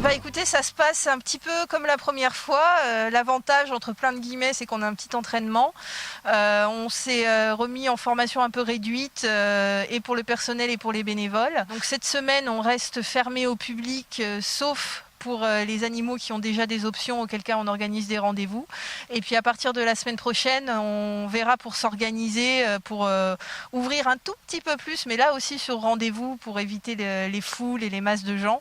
Bah écoutez, ça se passe un petit peu comme la première fois. L'avantage, entre plein de guillemets, c'est qu'on a un petit entraînement. On s'est remis en formation un peu réduite, et pour le personnel et pour les bénévoles. Donc cette semaine, on reste fermé au public, sauf pour les animaux qui ont déjà des options, auquel cas on organise des rendez-vous. Et puis à partir de la semaine prochaine, on verra pour s'organiser, pour ouvrir un tout petit peu plus, mais là aussi sur rendez-vous pour éviter les foules et les masses de gens,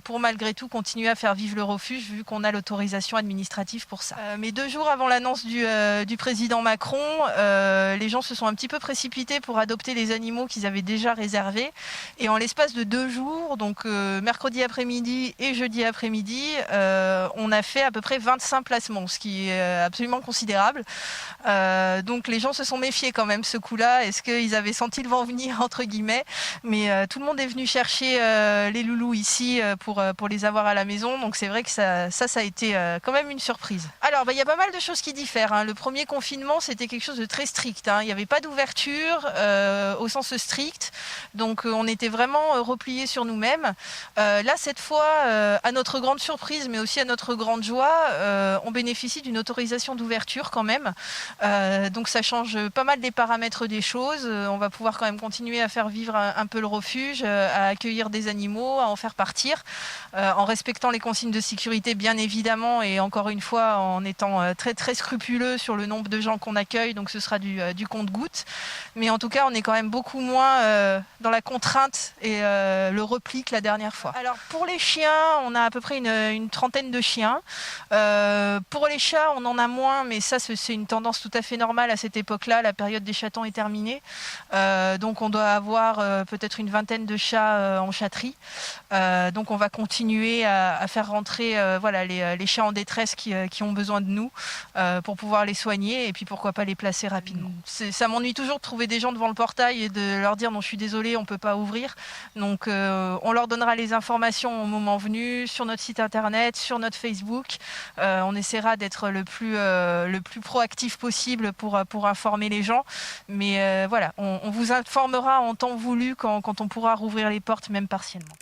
pour malgré tout continuer à faire vivre le refuge vu qu'on a l'autorisation administrative pour ça. Mais 2 jours avant l'annonce du président Macron, les gens se sont un petit peu précipités pour adopter les animaux qu'ils avaient déjà réservés. Et en l'espace de 2 jours, donc mercredi après-midi et jeudi après-midi, on a fait à peu près 25 placements, ce qui est absolument considérable. Donc les gens se sont méfiés quand même ce coup-là. Est-ce qu'ils avaient senti le vent venir entre guillemets? Mais tout le monde est venu chercher les loulous ici pour les avoir à la maison. Donc c'est vrai que ça a été quand même une surprise. Alors il y a pas mal de choses qui diffèrent, hein. Le premier confinement, c'était quelque chose de très strict, hein. Il n'y avait pas d'ouverture au sens strict. Donc on était vraiment repliés sur nous-mêmes. Là cette fois, à notre grande surprise, mais aussi à notre grande joie, on bénéficie d'une autorisation d'ouverture quand même. Donc ça change pas mal des paramètres des choses. On va pouvoir quand même continuer à faire vivre un peu le refuge, à accueillir des animaux, à en faire partir, en respectant les consignes de sécurité bien évidemment, et encore une fois en étant très très scrupuleux sur le nombre de gens qu'on accueille. Donc ce sera du compte-gouttes. Mais en tout cas, on est quand même beaucoup moins dans la contrainte et le repli que la dernière fois. Alors pour les chiens, on a à peu près une trentaine de chiens. Pour les chats, on en a moins, mais ça c'est une tendance tout à fait normale à cette époque-là. La période des chatons est terminée. Donc on doit avoir peut-être une vingtaine de chats en chatterie. Donc on va continuer à faire rentrer les chats en détresse qui ont besoin de nous pour pouvoir les soigner et puis pourquoi pas les placer rapidement. Ça m'ennuie toujours de trouver des gens devant le portail et de leur dire non, je suis désolée, on peut pas ouvrir. Donc on leur donnera les informations au moment venu sur notre site internet, sur notre Facebook. On essaiera d'être le plus proactif possible pour informer les gens. Mais voilà, on vous informera en temps voulu quand on pourra rouvrir les portes, même partiellement.